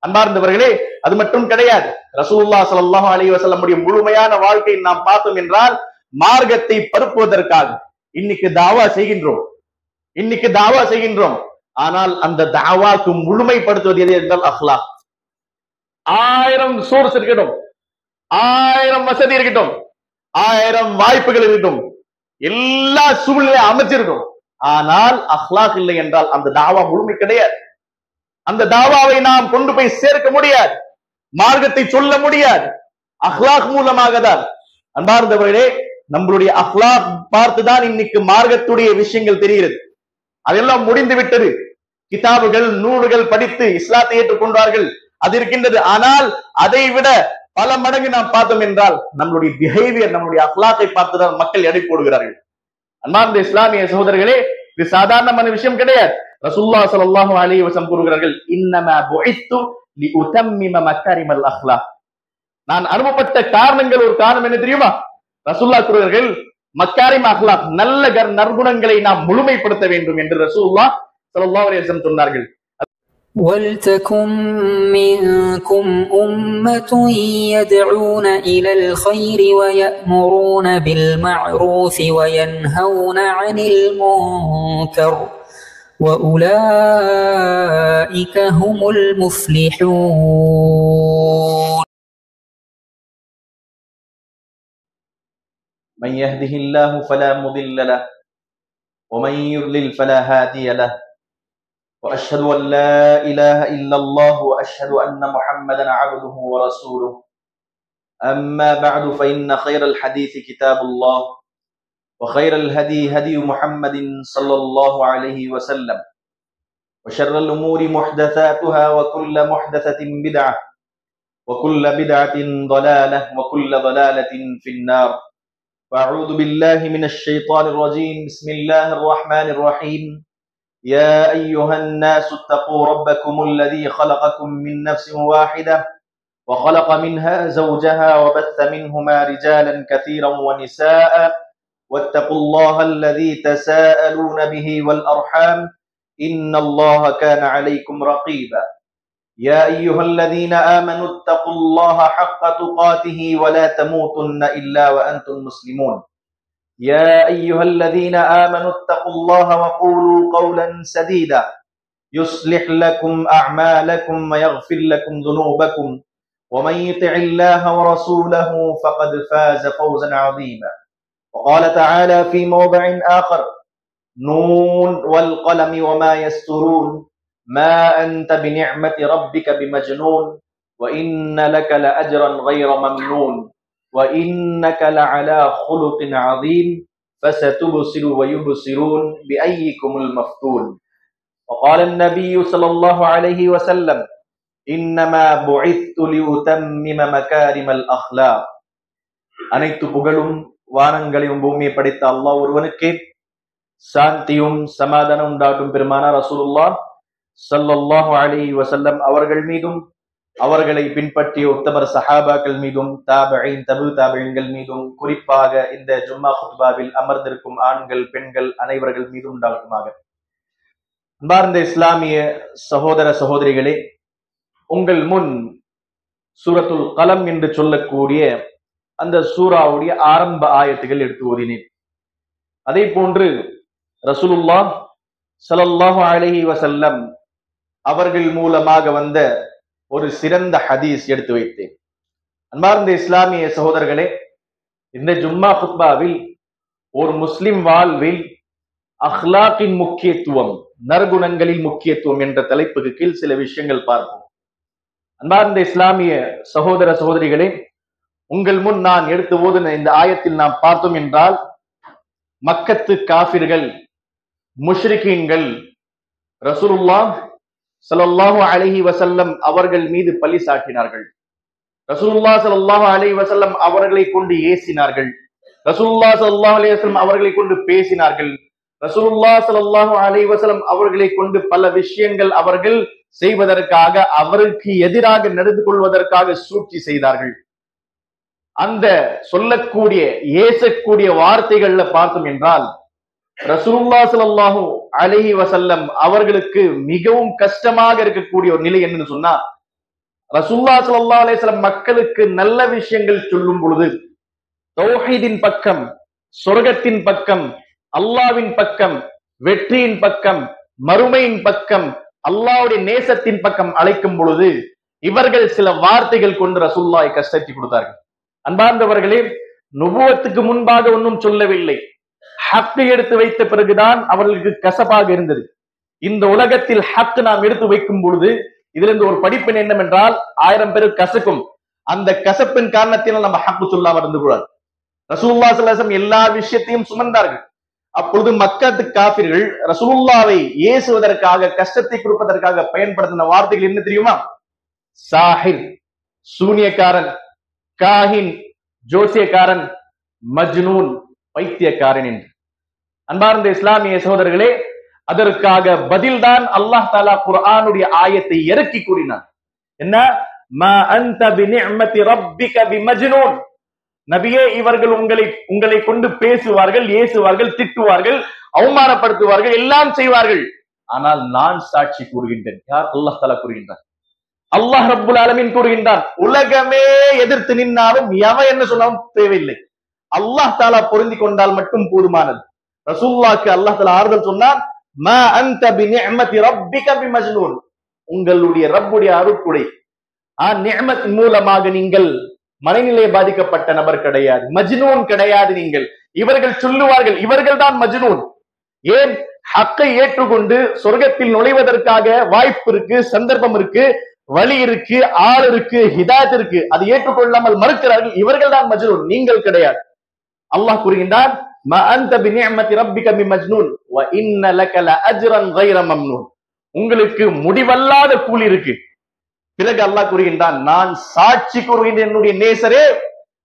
அன்பார்ந்தவர்களே, அது மட்டும் கிடையாது. ரசூலுல்லாஹ் ஸல்லல்லாஹு அலைஹி வஸல்லம் முழுமையான வாழ்க்கையை நாம் பார்த்தோம் என்றால் மார்க்கத்தை பரப்புவதற்காக இன்னைக்கு தாவா செய்கின்றோம். ஆனால் அந்த தாவாக்கு முழுமைப்படுத்துவது எது என்றால் அஹ்லாக். 1000 சோர்ஸ் இருக்கட்டும், 1000 வசதி இருக்கட்டும், 1000 வாய்ப்புகள் இருக்கட்டும், எல்லா சூழ்நிலை அமைச்சிருக்கும். ஆனால் அஹ்லாக் இல்லை என்றால் அந்த தாவா முழுமை கிடையாது. அந்த தாவாவை நாம் கொண்டு போய் சேர்க்க முடியாது, மார்க்கத்தை சொல்ல முடியாது. அஹ்லாக் மூலமாக தான். அன்பார்ந்தவர்களே, நம்மளுடைய அஹ்லாக் பார்த்துதான் இன்னைக்கு மார்க்கத்துடைய விஷயங்கள் தெரிகிறது. அதெல்லாம் முடிந்து விட்டது. கிதாபுகள் நூல்கள் படித்து இஸ்லாத்தை ஏற்றுக்கொண்டார்கள், அது இருக்கின்றது. ஆனால் அதை விட பல மடங்கு நாம் பார்த்தோம் என்றால் நம்மளுடைய பிஹேவியர், நம்மளுடைய அஹ்லாக்கை பார்த்துதான் மக்கள் எடை போடுகிறார்கள். அன்பார்ந்த இஸ்லாமிய சகோதரர்களே, இது சாதாரணமான விஷயம் கிடையாது. ரசூலுல்லாஹ் ஸல்லல்லாஹு அலைஹி வஸல்லம் கூறுகிறார்கள், இன்னமா புஇத்து லிஉதம்மிம மகாரிமல் அஹ்லாக். நான் அனுப்பப்பட்ட காரணங்கள், ஒரு காரணம் என்ன தெரியுமா? ரசூலுல்லாஹ் கூறுகிறார்கள், மக்காரிம் அஹ்லாக், நல்ல நற்குணங்களை நாம் முழுமைப்படுத்த வேண்டும் என்று ரசூலுல்லாஹ் ஸல்லல்லாஹு அலைஹி வஸல்லம் சொன்னார்கள். وَلْتَكُنْ مِنْكُمْ أُمَّةٌ يَدْعُونَ إِلَى الْخَيْرِ وَيَأْمُرُونَ بِالْمَعْرُوفِ وَيَنْهَوْنَ عَنِ الْمُنْكَرِ وَأُولَئِكَ هُمُ الْمُفْلِحُونَ. من يهده الله فلا مضل له ومن يضلل فلا هادي له وأشهد أن لا إله إلا الله وأشهد أن محمدا عبده ورسوله. أما بعد فإن خير الحديث كتاب الله وخير الهدي هدي محمد صلى الله عليه وسلم وشر الأمور محدثاتها وكل محدثة بدعة وكل بدعة ضلالة وكل ضلالة في النار. فأعوذ بالله من الشيطان الرجيم. بسم الله الرحمن الرحيم. يا أيها الناس اتقوا ربكم الذي خلقكم من نفس واحدة وخلق منها زوجها وبث منهما رجالا كثيرا ونساء واتقوا الله الذي تساءلون به والأرحام إن الله كان عليكم رقيبا. يا أيها الذين آمنوا اتقوا الله حق تقاته ولا تموتن إلا وأنتم مسلمون. يا أيها الذين آمنوا اتقوا الله وقولوا قولا سديدا يصلح لكم أعمالكم ويغفر لكم ذنوبكم ومن يطع الله ورسوله فقد فاز فوزا عظيما. وقال تعالى في موضع آخر: نون والقلم وما يسطرون ما أنت بنعمة ربك بمجنون وإن لك لأجرا غير ممنون وإنك لعلى خلق عظيم فستبصر ويبصرون بأيكم المفتون. وقال النبي صلى الله عليه وسلم: إنما بعثت لأتمم مكارم الأخلاق. அனைத்து புகழும் வானங்களையும் பூமியை படைத்த அல்லாஹ் ஒருவனுக்கே, சாந்தியும் சமாதானம் உண்டாகும் பெருமானார் ரசூலுல்லாஹ் ஸல்லல்லாஹு அலைஹி வஸல்லம் அவர்கள் மீதும் அவர்களை பின்பற்றிய உத்தமர் சஹாபாக்கள் மீதும் தாபிஈன் தபு தாபிஈன்கள் மீதும் குறிப்பாக இந்த ஜும்மா குத்பாவில் அமர்ந்திருக்கும் ஆண்கள் பெண்கள் அனைவர்கள் மீதும் உண்டாகுமாக. அன்பார்ந்த இஸ்லாமிய சகோதர சகோதரிகளே, உங்கள் முன் சூரத்துல் கலம் என்று சொல்லக்கூடிய அந்த சூராவுடைய ஆரம்ப ஆயத்துகள் எடுத்து ஓதினேன். அதே போன்று ரசூலுல்லாஹ் ஸல்லல்லாஹு அலைஹி வஸல்லம் அவர்கள் மூலமாக வந்த ஒரு சிறந்த ஹதீஸ் எடுத்து வைத்தேன். அன்பார்ந்த இஸ்லாமிய சகோதரர்களே, இந்த ஜும்மா குத்பாவில் ஒரு முஸ்லிம் வாழ்வில் அஹ்லாக்கின் முக்கியத்துவம், நற்குணங்களின் முக்கியத்துவம் என்ற தலைப்புக்கு கீழ் சில விஷயங்கள் பார்ப்போம். அன்பார்ந்த இஸ்லாமிய சகோதர சகோதரிகளே, உங்கள் முன் நான் எடுத்து ஓதுன இந்த ஆயத்தில் நாம் பார்த்தோம் என்றால், மக்கத்து காஃபிர்கள் முஷ்ரிகீன்கள் ரசூலுல்லாஹ் ஸல்லல்லாஹு அலைஹி வஸல்லம் அவர்கள் மீது பழி சாட்டினார்கள். ரசூலுல்லாஹ் ஸல்லல்லாஹு அலைஹி வஸல்லம் அவர்களை கொண்டு ஏசினார்கள். ரசூலுல்லாஹ் ஸல்லல்லாஹு அலைஹி வஸல்லம் அவர்களை கொண்டு பேசினார்கள். ரசூலுல்லாஹ் ஸல்லல்லாஹு அலைஹி வஸல்லம் அவர்களை கொண்டு பல விஷயங்கள் அவர்கள் செய்வதற்காக, அவருக்கு எதிராக நடந்து கொள்வதற்காக சூழ்ச்சி செய்தார்கள். அந்த சொல்லக்கூடிய ஏசக்கூடிய வார்த்தைகள்ல பார்த்தோம் என்றால், ரசூலுல்லாஹ் ஸல்லல்லாஹு அலைஹி வஸல்லம் அவர்களுக்கு மிகவும் கஷ்டமாக இருக்கக்கூடிய ஒரு நிலை என்னன்னு சொன்னா, ரசூலுல்லாஹி ஸல்லல்லாஹு அலைஹி வஸல்லம் மக்களுக்கு நல்ல விஷயங்கள் சொல்லும் பொழுது தௌஹீதின் பக்கம், சொர்க்கத்தின் பக்கம், அல்லாஹ்வின் பக்கம், வெற்றியின் பக்கம், மறுமையின் பக்கம், அல்லாஹ்வுடைய நேசத்தின் பக்கம் அழைக்கும் பொழுது இவர்கள் சில வார்த்தைகள் கொண்டு ரசூலுல்லாஹை கஷ்டத்தை கொடுத்தார்கள். அன்பார்ந்தவர்களே, நுபுவத்துக்கு முன்பாக ஒன்றும் சொல்லவில்லை. ஹக்கை எடுத்து வைத்த பிறகுதான் அவர்களுக்கு கசப்பாக இருந்தது. இந்த உலகத்தில் ஹக் நாம் எடுத்து வைக்கும் பொழுது இதிலிருந்து ஒரு படிப்பின் என்னவென்றால் 1000 பேருக்கு கசக்கும். அந்த கசப்பின் காரணத்தினால் நம்ம ஹக்கு சொல்லாம இருந்து கூடாது. ரசூலுல்லாஹி ஸல்லல்லாஹு அலைஹி வஸல்லம் எல்லா விஷயத்தையும் சுமந்தார்கள். அப்பொழுது மக்கத்து காபிர்கள் ரசூலுல்லாவை ஏசுவதற்காக, கஷ்டத்தை கொடுப்பதற்காக பயன்படுத்தின வார்த்தைகள் என்ன தெரியுமா? சாஹிர், சூனியக்காரன், காஹின், ஜோசியக்காரன், மஜ்னூன், பைத்தியக்காரன் என்று. அன்பார்ந்த இஸ்லாமிய சகோதரர்களே, அதற்காக பதில்தான் அல்லாஹ் தஆலா குர்ஆனுடைய ஆயத்தை இறக்கி கூறினார். என்ன? மா அன்த பிநிஅமதி ரப்பிக பிமஜ்னூன். நபியே, இவர்கள் உங்களை கொண்டு பேசுவார்கள், ஏசுவார்கள், திட்டுவார்கள், அவமானப்படுத்துவார்கள், எல்லாம் செய்வார்கள். ஆனால் நான் சாட்சி கூறுகின்றேன். யார்? அல்லாஹ் தஆலா கூறுகின்றார். அல்லாஹ் ரப்புல் ஆலமீன் கூறுகின்றார், உலகமே எதிர்த்து நின்னாலும் எவன் என்ன சொன்னாலும் தேவையில்லை, அல்லாஹ் தஆலா பொருந்தி கொண்டால் மட்டும் போதுமானது. ரசூலுல்லாஹ்க்கு அல்லாஹ் தஆலா ஆறுதல் சொன்னார், மா அன்த பிநிஅமதி ரப்பிக பிமஜ்னூன். உங்களுடைய ரப்புடைய அருட்கொடை, நிஅமத் மூலமாக நீங்கள் மனநிலை பாதிக்கப்பட்ட நபர் கிடையாது, மஜ்னூன் கிடையாது நீங்கள். இவர்கள் சொல்லுவார்கள், இவர்கள் தான் மஜ்னூன். ஏன்? ஹக்கை ஏற்றுக்கொண்டு சொர்க்கத்தில் நுழைவதற்காக வாய்ப்பு இருக்கு, சந்தர்ப்பம் இருக்கு, வழி இருக்கு, ஆள் இருக்கு, ஹிதாயத் இருக்கு. அதை ஏற்றுக்கொள்ளாமல் மறுக்கிறார்கள். இவர்கள் தான் மஜ்னூன், நீங்கள் கிடையாது. அல்லாஹ் கூறுகின்றான், மா அன்த பிநிஅமதி ரப்பிக பிமஜ்னூன் வ இன்ன லக லஅஜ்ரன் கைர மம்னூன். உங்களுக்கு முடிவல்லாத கூலி இருக்கு. பிறகு அல்லாஹ் கூறுகின்றான், நான் சாட்சி கூறுகின்ற என்னுடைய நேசரே,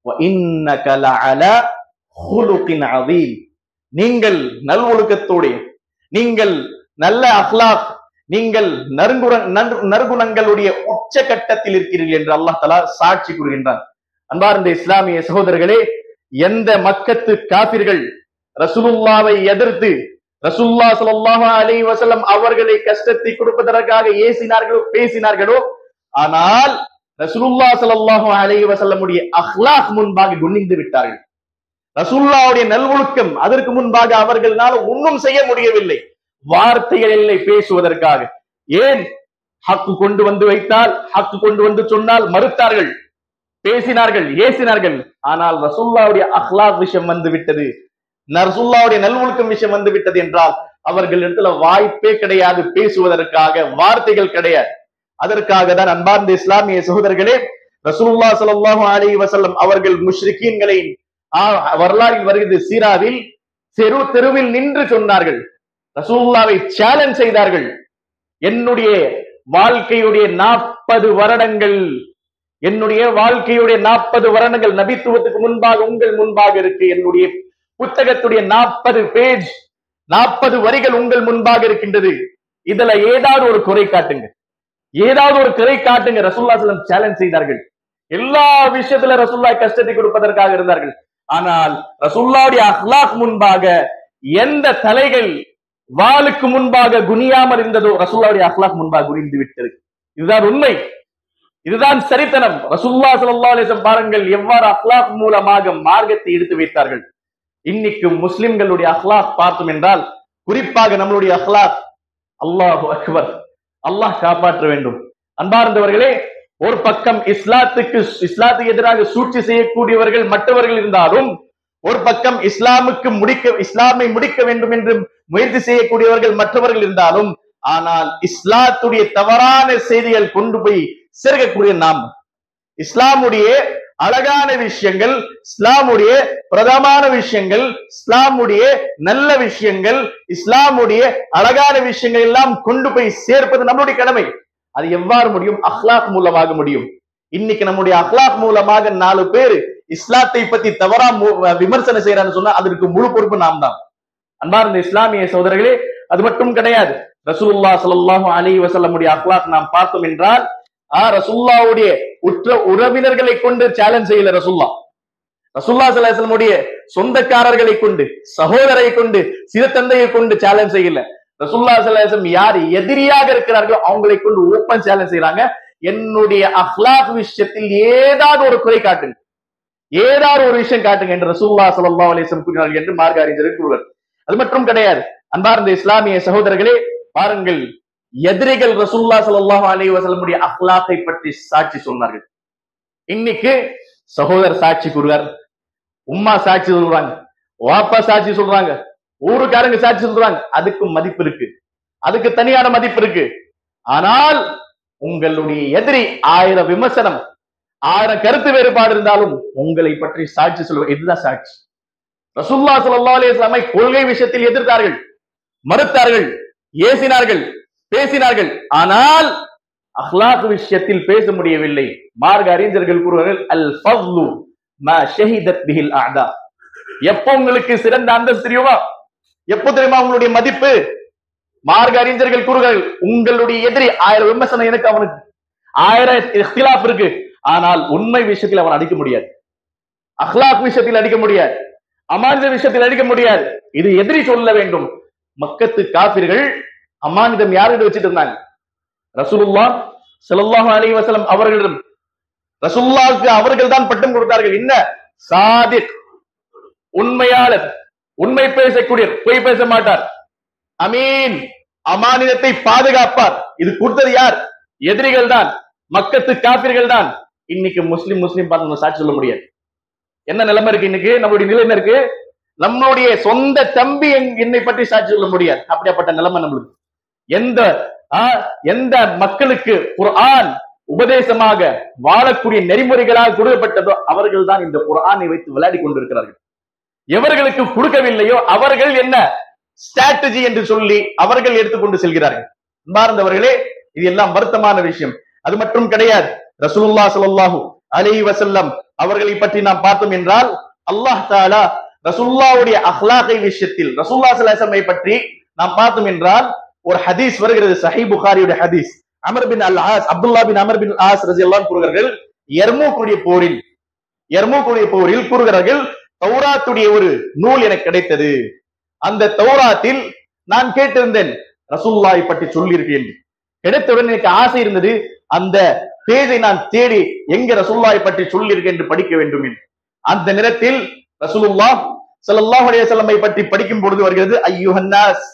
வ இன்னக லஅலா ஹுலுகின் அதீம். நீங்கள் நல்ஒழுக்கத்தோடு, நீங்கள் நல்ல அக்லாக், நீங்கள் நற்குணங்களுடைய உச்சகட்டத்தில் இருக்கிறீர்கள் என்று அல்லாஹ் தஆலா சாட்சி கூறுகின்றான். அன்பார்ந்த இஸ்லாமிய சகோதரர்களே, எந்த மக்கத்து காபிர்கள் ரசூலுல்லாவை எதிர்த்து ரசூலுல்லாஹி ஸல்லல்லாஹு அலைஹி வஸல்லம் அவர்களை கஷ்டத்தை கொடுப்பதற்காக ஏசினார்களோ, பேசினார்களோ, ஆனால் ரசூலுல்லாஹி ஸல்லல்லாஹு அலைஹி வஸல்லமுடைய அக்லாக் முன்பாக குனிந்து விட்டார்கள். ரசூலுல்லாஹ்வுடைய நல்வொழுக்கம் அதற்கு முன்பாக அவர்களால் ஒன்றும் செய்ய முடியவில்லை. வார்த்தைகள் இல்லை பேசுவதற்காக. ஏன்? ஹக்கு கொண்டு வந்து வைத்தால், ஹக்கு கொண்டு வந்து சொன்னால் மறுத்தார்கள், பேசினார்கள், ஏசினார்கள். ஆனால் ரசூலுல்லாஹ்வுடைய அக்லாக் விஷயம் வந்து விட்டது, ரசூலுல்லாஹ்வுடைய நல்வொழுக்கம் விஷயம் வந்து விட்டது என்றால் அவர்களிடத்துல வாய்ப்பே கிடையாது பேசுவதற்காக, வார்த்தைகள் கிடையாது. அதற்காக தான் அன்பார்ந்த இஸ்லாமிய சகோதரர்களே, ரசூலுல்லாஹி ஸல்லல்லாஹு அலைஹி வஸல்லம் அவர்கள் முஷ்ரிக்கீன்களை வரலாறில் வருகிறது, சீராவில் தெருவில் நின்று சொன்னார்கள், ரசூலுல்லாஹ்வை சேலஞ்ச் செய்தார்கள். என்னுடைய வாழ்க்கையுடைய 40 வருடங்கள், என்னுடைய வாழ்க்கையுடைய 40 வருடங்கள் நபித்துவத்துக்கு முன்பாக உங்கள் முன்பாக இருக்கு. என்னுடைய புத்தகத்துடைய 40 பேஜ், 40 வரிகள் உங்கள் முன்பாக இருக்கின்றது. இதுல ஏதாவது ஒரு குறை காட்டுங்க, ஏதாவது ஒரு குறை காட்டுங்க. ரசூலுல்லாஹி ஸல்லல்லாஹு அலைஹி வஸல்லம் சேலஞ்ச் செய்தார்கள். எல்லா விஷயத்துல ரசூலுல்லாஹ் கஷ்டத்தை கொடுப்பதற்காக இருந்தார்கள். ஆனால் ரசூலுல்லாஹ்வுடைய அக்லாக் முன்பாக எந்த தலைகள் வாளுக்கு முன்பாக குனியாமல் இருந்ததோ ரசூலுல்லாஹ்வுடைய அக்லாக் முன்பாக குனிந்து விட்டது. இதுதான் உண்மை, இதுதான் சரித்தனம். ரசூலுல்லாஹி ஸல்லல்லாஹு அலைஹி வஸல்லம் பாருங்கள் எவ்வாறு அக்லாக் மூலமாக மார்க்கத்தை எடுத்து வைத்தார்கள். இன்னைக்கு முஸ்லிம்களுடைய அக்லாக் பார்த்தோம் என்றால், குறிப்பாக நம்மளுடைய அக்லாக், அல்லாஹு அக்பர், அல்லாஹ் காப்பாற்ற வேண்டும். அன்பார்ந்தவர்களே, ஒரு பக்கம் இஸ்லாத்துக்கு எதிராக சூழ்ச்சி செய்யக்கூடியவர்கள் மற்றவர்கள் இருந்தாலும், ஒரு பக்கம் இஸ்லாமை முடிக்க வேண்டும் என்று முயற்சி செய்யக்கூடியவர்கள் மற்றவர்கள் இருந்தாலும், ஆனால் இஸ்லாத்துடைய தவறான செய்திகள் கொண்டு போய் சேர்க்கக்கூடிய நாம், இஸ்லாமுடைய அழகான விஷயங்கள், இஸ்லாமுடைய பிரதமான விஷயங்கள், இஸ்லாமுடைய நல்ல விஷயங்கள், இஸ்லாமுடைய அழகான விஷயங்கள் எல்லாம் கொண்டு போய் சேர்ப்பது நம்முடைய கடமை. அது எவ்வாறு முடியும்? அக்லாக் மூலமாக முடியும். இன்னைக்கு நம்முடைய அக்லாக் மூலமாக 4 பேர் இஸ்லாத்தை பத்தி தவறா விமர்சனம் செய்யறான்னு சொன்னா அதற்கு முழு பொறுப்பு நாம் தான். அன்பார்ந்த இஸ்லாமிய சகோதரர்களே, அது மட்டும் கிடையாது. ரசூலுல்லாஹி ஸல்லல்லாஹு அலைஹி வஸல்லமுடைய அக்லாக் நாம் பார்த்தோம் என்றால், ரசூலுல்லாஹ்வுடைய உற்ற உறவினர்களை கொண்டு சேலஞ்ச் செய்யல. ரசூலுல்லாஹ் ஸல்லல்லாஹு அலைஹி வஸல்லமுடைய சொந்தக்காரர்களை கொண்டு, சகோதரை கொண்டு, சிறுத்தந்தையை கொண்டு சேலஞ்ச் செய்யல. ரசூலுல்லாஹி ஸல்லல்லாஹு அலைஹி வஸல்லம் யார் எதிரியாக இருக்கிறார்களோ அவங்களை கொண்டு ஓப்பன் சேலஞ்ச் செய்யறாங்க. என்னுடைய அஹ்லாக் விஷயத்தில் ஏதாவது ஒரு குறை காட்டுங்க, ஏதாவது ஒரு விஷயம் காட்டுங்க என்று ரசூலுல்லாஹி ஸல்லல்லாஹு அலைஹி வஸல்லம் கூறினார்கள் என்று மார்க்க அறிஞர்கள் கூறுவர். அது மட்டும் கிடையாது. அன்பார்ந்த இஸ்லாமிய சகோதரர்களே, பாருங்கள், எதிரிகள் ரசூலுல்லாஹி ஸல்லல்லாஹு அலைஹி வஸல்லமுடைய அஹ்லாக்கை பற்றி சாட்சி சொன்னார்கள். இன்னைக்கு சகோதரர் சாட்சி கூறுவார், உம்மா சாட்சி சொல்றாங்க, வாப்பா சாட்சி சொல்றாங்க, ஊருக்காரங்க சாட்சி சொல்றாங்க. அதுக்கு மதிப்பு இருக்கு, அதுக்கு தனியான மதிப்பு இருக்கு. ஆனால் உங்களுடைய எதிரி 1000 விமர்சனம், 1000 கருத்து வேறுபாடு இருந்தாலும் உங்களை பற்றி சாட்சி சொல்லுவது, இதுதான் சாட்சி. ரசூலுல்லாஹி ஸல்லல்லாஹு அலைஹி வஸல்லம் கொள்கை விஷயத்தில் எதிர்த்தார்கள், மறுத்தார்கள், ஏசினார்கள், பேசினார்கள். ஆனால் அஹ்லாக் விஷயத்தில் பேச முடியவில்லை. மார்க்க அறிஞர்கள் கூறுவார்கள், அல் ஃபض்லு மா ஷஹிதத் பிஹில் அஅதா. எப்போ உங்களுக்கு சிறந்த அந்தஸ்து தெரியுமா, எப்போ தெரியுமா உங்களுடைய மதிப்பு? மார்க்க அறிஞர்கள் கூறுகிறார்கள், உங்களுடைய எதிரி 1000 விமர்சனம் எனக்கு, அவனுக்கு 1000 இख्तिलाफ இருக்கு, ஆனால் உண்மை விஷயத்தில் அவன் அடிக்க முடியாது, அஹ்லாக் விஷயத்தில் அடிக்க முடியாது, அமானித விஷயத்தில் அடிக்க முடியாது. இது எதிரி சொல்ல வேண்டும். மக்கத்து காபிர்கள் அமானிதம் யார்கிட்ட வச்சிட்டு இருந்தாங்க? ரசூலுல்லாஹ் ஸல்லல்லாஹு அலைஹி வஸல்லம் அவர்களிடம். ரசூலுல்லாஹ்வுக்கு அவர்கள் தான் பட்டம் கொடுத்தார்கள். என்ன? சாதிக், உண்மையாளர், உண்மை பேசக்கூடியவர், பொய் பேச மாட்டார், அமீன், அமானிதத்தை பாதுகாப்பார். இது கொடுத்தது யார்? எதிரிகள் தான், மக்கத்து காபிர்கள் தான். இன்னைக்கு முஸ்லிம் பார்த்து சாட்சி சொல்ல முடியாது. என்ன நிலைமை இருக்கு இன்னைக்கு? நம்மளுடைய நிலை என்ன இருக்கு? நம்மளுடைய சொந்த தம்பி என்னை பற்றி சாட்சி சொல்ல முடியாது. அப்படியாப்பட்ட நிலைமை நம்மளுக்கு. எந்த மக்களுக்கு குர்ஆன் உபதேசமாக வாழக்கூடிய நெறிமுறைகளாக கொடுக்கப்பட்டதோ அவர்கள் தான் இந்த குர்ஆனை வைத்து விளையாடி கொண்டிருக்கிறார்கள். எவர்களுக்கு கொடுக்கவில்லையோ அவர்கள் என்ன ஸ்ட்ராட்டஜி என்று சொல்லி அவர்கள் எடுத்துக்கொண்டு செல்கிறார்கள். அன்பார்ந்தவர்களே, இது எல்லாம் வருத்தமான விஷயம். அது மட்டும் கிடையாது. ரசூலுல்லாஹி ஸல்லல்லாஹு அலைஹி வஸல்லம் அவர்களை பற்றி நாம் பார்த்தோம் என்றால், அல்லாஹ் தஆலா ரசூலுல்லாஹ்வுடைய அஹ்லாகை விஷயத்தில் ரசூலுல்லாஹி ஸல்லல்லாஹு அலைஹி வஸல்லம் பற்றி நாம் பார்த்தோம் என்றால், ஒரு ஹதீஸ் வருகிறது, சஹீஹ் புகாரியுடைய ஹதீஸ். அமர் பின் அல் ஆஸ், அப்துல்லா பின் அமர் பின் ஆஸ் ரலியல்லாஹு அன்ஹு கூறுகிறார்கள், யர்மூக்குடைய போரில் கூறுகிறார்கள், தௌராத்துடைய ஒரு நூல் எனக்கு கிடைத்தது. அந்த தௌராத்தில் நான் கேட்டிருந்தேன் ரசூலுல்லாஹை பற்றி சொல்லியிருக்கேன். கிடைத்தவுடன் எனக்கு ஆசை இருந்தது, அந்த பேஜை நான் தேடி எங்க ரசூலுல்லாஹை பற்றி சொல்லியிருக்கேன் என்று படிக்க வேண்டும் என்று. அந்த நேரத்தில் ரசூலுல்லாஹ் ஸல்லல்லாஹு அலைஹி வஸல்லம் பற்றி படிக்கும் பொழுது வருகிறது, அய்யுஹன் நாஸ்.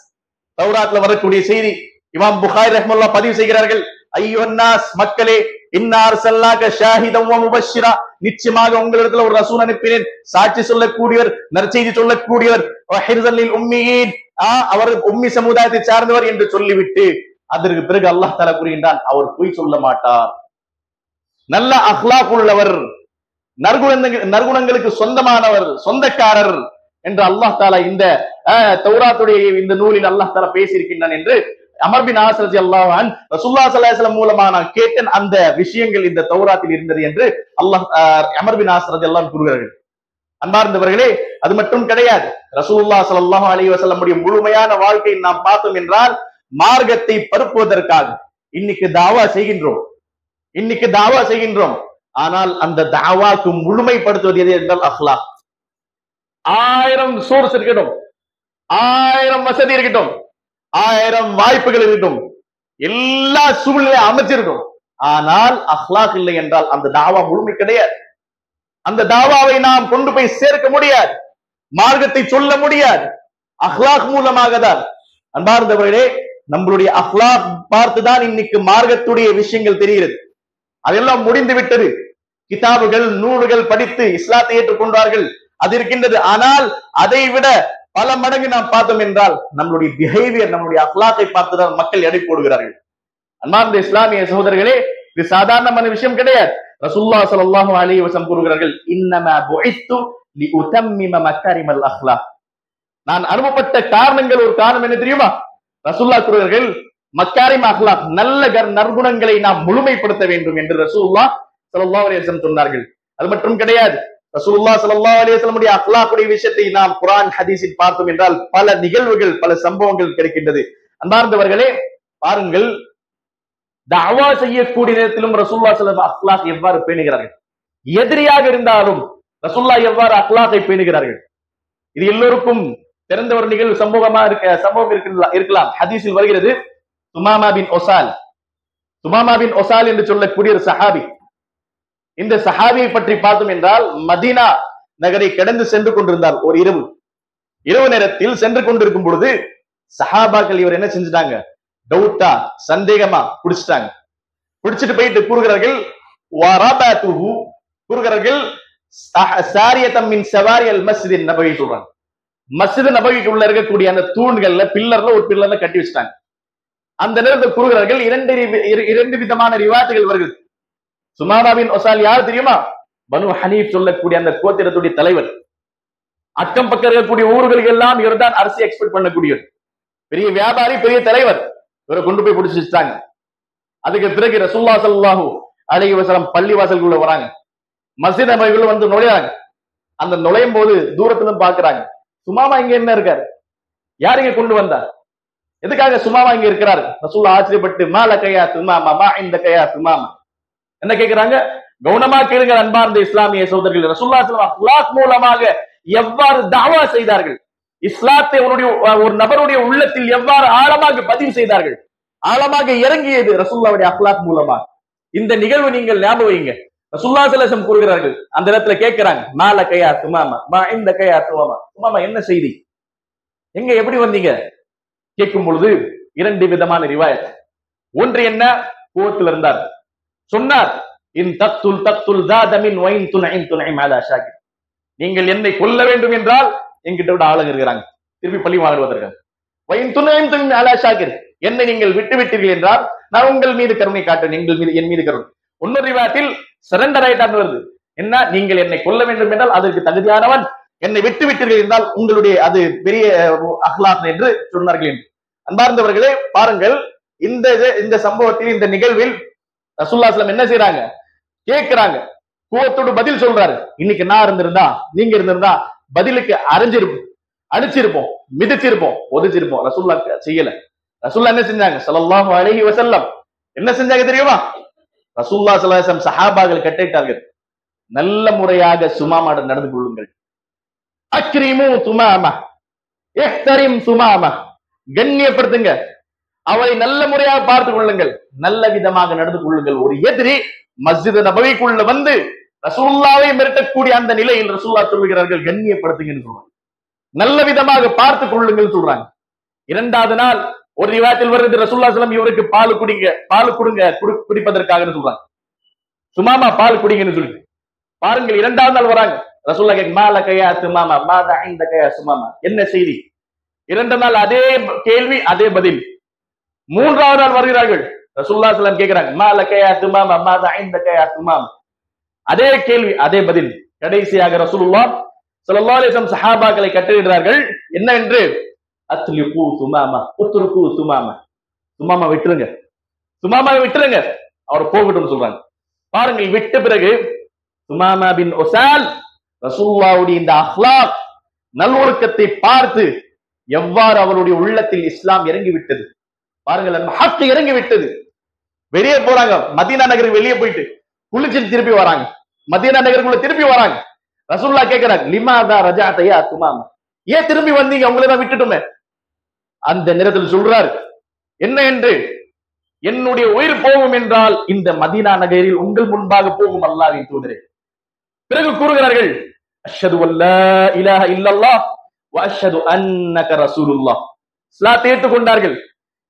தௌராத்ல வரக்கூடிய செய்தி இமாம் புகாரி ரஹ்மத்துல்லாஹ் பதிவு செய்கிறார்கள், அய்யுஹன் நாஸ், மக்களே, இன்னா அர்ஸல்னாக ஷாஹிதன் வ முபஷ்ஷிரா, நிச்சயமாக உங்களிடத்தில் ஒரு ரசூல் அனுப்பினேன், சாட்சி சொல்லக்கூடியவர், நற்செய்தி சொல்லக்கூடியவர், வ ஹிர்ஸல் லில் உம்மீன், அவர் உம்மி சமுதாயத்தை சார்ந்தவர் என்று சொல்லிவிட்டு அதற்கு பிறகு அல்லாஹ் தஆலா கூறுகின்றான், அவர் பொய் சொல்ல மாட்டார், நல்ல அஹ்லாக் உள்ளவர், நற்குணங்களுக்கு சொந்தமானவர், சொந்தக்காரர் என்று அல்லாஹ் தஆலா இந்த தௌராத்துடைய இந்த நூலில் அல்லாஹ் தஆலா பேசியிருக்கின்றான் என்று அமர் பின் ஆஸ் ரலியல்லாஹு அன்ஹு ரசூலுல்லாஹி ஸல்லல்லாஹு அலைஹி வஸல்லம் மூலமா நான் கேட்டேன், அந்த விஷயங்கள் இந்த தௌராத்தில் இருந்தது என்று அல்லாஹ் அமர் பின் ஆஸ் ரலியல்லாஹு அன்ஹு கூறுகிறார்கள். அன்பார்ந்தவர்களே, அது மட்டும் கிடையாது. ரசூலுல்லாஹி ஸல்லல்லாஹு அலைஹி வஸல்லமுடைய முழுமையான வாழ்க்கையை நாம் பார்த்தோம் என்றால், மார்க்கத்தை பரப்புவதற்காக இன்னைக்கு தாவா செய்கின்றோம். ஆனால் அந்த தாவாக்கு முழுமைப்படுத்துவது எது என்றால் அஹ்லாக். 1000 சோர்ஸ் இருக்கட்டும், 1000 வசதி இருக்கட்டும், 1000 வாய்ப்புகள் இருக்கட்டும், எல்லா சூழ்நிலை அமைச்சிருக்கும், ஆனால் அஹ்லாக் இல்லை என்றால் அந்த தாவா முழுமை கிடையாது. அந்த தாவாவை நாம் கொண்டு போய் சேர்க்க முடியாது, மார்க்கத்தை சொல்ல முடியாது. அஹ்லாக் மூலமாக தான். அன்பார்ந்தவர்களே, நம்மளுடைய அஹ்லாக் பார்த்துதான் இன்னைக்கு மார்க்கத்துடைய விஷயங்கள் தெரிகிறது. அதெல்லாம் முடிந்து விட்டது. கிதாபுகள், நூல்கள் படித்து இஸ்லாத்தை ஏற்றுக்கொண்டார்கள், அது இருக்கின்றது. ஆனால் அதை விட பல மடங்கு நாம் பார்த்தோம் என்றால் நம்மளுடைய பிஹேவியர், நம்மளுடைய அஹ்லாக்கை பார்த்துதான் மக்கள் எடை போடுகிறார்கள். அன்பார்ந்த இஸ்லாமிய சகோதரர்களே, இது சாதாரணமான விஷயம் கிடையாது. ரசூலுல்லாஹி ஸல்லல்லாஹு அலைஹி வஸல்லம் கூறுகிறார்கள், இன்னமா புஇத்து லிஉதம்மிம மகாரிமல் அஹ்லாக். நான் அனுப்பப்பட்ட காரணங்கள், ஒரு காரணம் என்ன தெரியுமா? ரசூலுல்லாஹ் கூறுகிறார்கள், மக்காரிம் அஹ்லாக், நல்ல நற்குணங்களை நாம் முழுமைப்படுத்த வேண்டும் என்று ரசூலுல்லாஹ் ஸல்லல்லாஹு அலைஹி வஸல்லம் சொன்னார்கள். அது மட்டும் கிடையாது. ரசூலுல்லாஹ் ஸல்லல்லாஹு அலைஹி வஸல்லமுடைய அஹ்லாக்குடைய விஷயத்தை நாம் குர்ஆன் ஹதீஸில் பார்த்தோம் என்றால் பல நிகழ்வுகள், பல சம்பவங்கள் கிடைக்கின்றது. அன்பார்ந்தவர்களே, பாருங்கள், தஅவா செய்யக்கூடிய நேரத்திலும் ரசூலுல்லாஹ் ஸல்லல்லாஹு அலைஹி வஸல்லம் அஹ்லாக் எவ்வாறு பேணுகிறார்கள், எதிரியாக இருந்தாலும் ரசூலுல்லாஹ் எவ்வாறு அஹ்லாக்கை பேணுகிறார்கள், இது எல்லோருக்கும் தெரிந்த ஒரு நிகழ்வு, சம்பவம் இருக்கலாம். ஹதீஸில் வருகிறது, சுமாமா பின் உசால் சுமாமா பின் ஒசால் என்று சொல்லக்கூடிய ஒரு சஹாபி. இந்த சஹாபியை பற்றி பார்த்தோம் என்றால் மதீனா நகரை கடந்து சென்று கொண்டிருந்தார். ஒரு இரவு நேரத்தில் சென்று கொண்டிருக்கும் பொழுது சஹாபாக்கள் இவர் என்ன செஞ்சுட்டாங்க, டவுட்டா சந்தேகமா பிடிச்சிட்டாங்க. பிடிச்சிட்டு போயிட்டு கூறுகிறார்கள் மஸ்ஜித் நபவி சொல்றாங்க. மஸ்ஜித் நபவிக்குள்ள இருக்கக்கூடிய அந்த தூண்கள்ல பில்லர்ல ஒரு பில்லர்ல கட்டி வச்சிட்டாங்க. அந்த நேரத்தில் கூறுகிறார்கள் இரண்டு விதமான ரிவாயத்துகள் வருகிறது. சுமாமா பின் ஒசால் யார் தெரியுமா? பனு ஹனீப் சொல்லக்கூடிய அந்த கோத்திரத்துடைய தலைவர். அக்கம் பக்கம் இருக்கக்கூடிய ஊர்களுக்கு எல்லாம் இவர் தான் அரிசி எக்ஸ்போர்ட் பண்ணக்கூடியவர். பெரிய வியாபாரி, பெரிய தலைவர். இவரை கொண்டு போய் பிடிச்சு வச்சுட்டாங்க. அதுக்கு பிறகு ரசூலுல்லாஹி ஸல்லல்லாஹு அலைஹி வஸல்லம் பள்ளி வாசலுக்குள்ள வராங்க. மஸ்ஜித் நபவிக்குள்ள வந்து நுழையாங்க. அந்த நுழையும் போது தூரத்துல பாக்குறாங்க, சுமாமா இங்க என்ன இருக்காரு, யார் இங்க கொண்டு வந்தார், எதுக்காக சுமாமா இங்க இருக்கிறாரு? ரசூலுல்லாஹ் ஆச்சரியப்பட்டு மாலகையா சுமாமா மா இந்தகையா சுமாமா என்ன கேக்குறாங்க? கவனமா கேளுங்க அன்பார்ந்த இஸ்லாமிய சகோதரர்கள். ரசூலுல்லாஹி ஸல்லல்லாஹு அலைஹி வஸல்லம் அக்லாக் மூலமாக எவ்வாறு தாவா செய்தார்கள், இஸ்லாத்தை ஒரு நபருடைய உள்ளத்தில் எவ்வாறு ஆழமாக பதிவு செய்தார்கள், ஆழமாக இறங்கியது ரசூலுல்லாஹ்வுடைய அக்லாக் மூலமாக. இந்த நிகழ்வு நீங்கள் ஞாபகம் வைங்க. ரசூலுல்லாஹி ஸல்லல்லாஹு அலைஹி வஸல்லம் கூறுகிறார்கள், அந்த இடத்துல கேட்கிறாங்க, மாலகையா சுமாமா மா இந்தகையா சுமாமா, சுமாமா என்ன செய்தி, எங்க எப்படி வந்தீங்க கேட்கும் பொழுது இரண்டு விதமான ரிவாயத். ஒன்று என்ன, கோவத்தில் இருந்தார், சொன்னார், இன் தக்துல் தக்துல் ஜாதமின் வைன் துனைன் துனைம் அலா ஷாகிர், நீங்கள் என்னை கொல்ல வேண்டும் என்றால் என்கிட்ட விட ஆளுங்க இருக்கிறாங்க, திருப்பி பழி வாங்குவதற்கு. வைன் துனைன் துனைம் அலா ஷாகிர், என்னை நீங்கள் விட்டு விட்டீர்கள் என்றால் நான் உங்கள் மீது கருணை காட்டுவேன், என் மீது கருணை. இன்னொரு ரிவாயத்தில் சரண்டர் ஆயிட்டான்னு வருது. என்ன, நீங்கள் என்னை கொல்ல வேண்டும் என்றால் அதற்கு தகுதியானவன், என்னை விட்டு விட்டீர்கள் என்றால் உங்களுடைய அது பெரிய அஹ்லாக் என்று சொன்னார்கள் என்று. அன்பார்ந்தவர்களே பாருங்கள், இந்த சம்பவத்தில், இந்த நிகழ்வில் ரசூலுல்லாஹி ஸல்லல்லாஹு அலைஹி வஸல்லம் என்ன செய்றாங்க, கேட்கிறாங்க, கோவத்தோடு பதில் சொல்றாரு. இன்னைக்கு நான் இருந்திருந்தா, நீங்க இருந்திருந்தா பதிலுக்கு அடிச்சிருப்போம், மிதிச்சிருப்போம், ஒதிச்சிருப்போம். ரசூலுல்லாஹ் செய்யல. ரசூலுல்லாஹ் என்ன செஞ்சாங்க ஸல்லல்லாஹு அலைஹி வஸல்லம், என்ன செஞ்சாங்க தெரியுமா? ரசூலுல்லாஹி ஸல்லல்லாஹு அலைஹி வஸல்லம் சஹாபாக்கள் கட்டிட்டார்கள், நல்ல முறையாக சுமாமாட நடந்து கொள்ளுங்கள். அக்ரிமு சுமாமா இஹ்தரிம் சுமாமா, கண்ணியப்படுத்துங்க, அவரை நல்ல முறையாக பார்த்துக் கொள்ளுங்கள், நல்ல விதமாக நடந்து கொள்ளுங்கள். ஒரு எதிரி மஸ்ஜித் நபவிக்குள்ள வந்து ரசூலுல்லாஹ்வை மிரட்டக்கூடிய அந்த நிலையில் ரசூலுல்லாஹ் சொல்கிறார்கள், கண்ணியப்படுத்துங்கன்னு சொல்றாங்க, நல்ல விதமாக பார்த்துக் கொள்ளுங்கள் சொல்றாங்க. இரண்டாவது நாள் ஒரு ரிவாயத்தில் வருது, ரசூலுல்லாஹி ஸல்லல்லாஹு அலைஹி வஸல்லம் இவருக்கு பால் கொடுங்க குடிப்பதற்காக சொல்றாங்க. சுமாமா பால் குடிங்கன்னு சொல்லி பாருங்கள். இரண்டாவது நாள் வராங்க, ரசூலுல்லாஹ் கேட்க மாலகையா சுமாமா மாதா இந்தகையா சுமாமா, என்ன செய்தி? இரண்டு நாள் அதே கேள்வி, அதே பதில். மூன்றாவது நாள் வருகிறார்கள், ரசூலுல்லாஹி ஸல்லல்லாஹு அலைஹி வஸல்லம் கேக்குறாங்க, மாலகையா சுமாமா மாதா இந்தகையா சுமாமா, அதே கேள்வி, அதே பதில். கடைசியாக ரசூலுல்லாஹ் ஸல்லல்லாஹு அலைஹி வஸல்லம் சஹாபாக்களை கட்டளையிடுறார்கள், என்ன என்று, அத்லிகு சுமாமா உத்ருக்கு சுமாமா, சுமாமா விட்டுருங்க, சுமாமாவை விட்டுருங்க, அவர் போகட்டும் சொல்றாங்க. பாருங்கள், விட்ட பிறகு சுமாமா பின் ஒசால் ரசூலுல்லாஹ்வுடைய இந்த அஹ்லாக் நல்லொழுக்கத்தை பார்த்து எவ்வாறு அவருடைய உள்ளத்தில் இஸ்லாம் இறங்கி விட்டது பாருங்கள், ஹக் இறங்கி விட்டது. வெளியே போறாங்க, மதீனா நகருக்கு வெளியே போயிட்டு குளிச்சு திருப்பி வராங்க, மதீனா நகருக்குள்ள திருப்பி வராங்க. ரசூலுல்லாஹ் கேட்கிறாங்க, லிமாதா ரஜஅதயா சுமாமா, ஏன் திரும்பி வந்தீங்க, உங்களை தான் விட்டுட்டுமே. அந்த நேரத்தில் சொல்றாரு என்ன என்று, என்னுடைய உயிர் போகும் என்றால் இந்த மதீனா நகரில் உங்கள் முன்பாக போகும் அல்லாஹ்வின் தூதரே. பிறகு கூறுகிறார்கள், அஷ்ஹது அல்லா இலாஹ இல்லல்லாஹ் வ அஷ்ஹது அன்னக ரசூலுல்லாஹ், இஸ்லாத்தை ஏற்றுக்கொண்டார்கள்.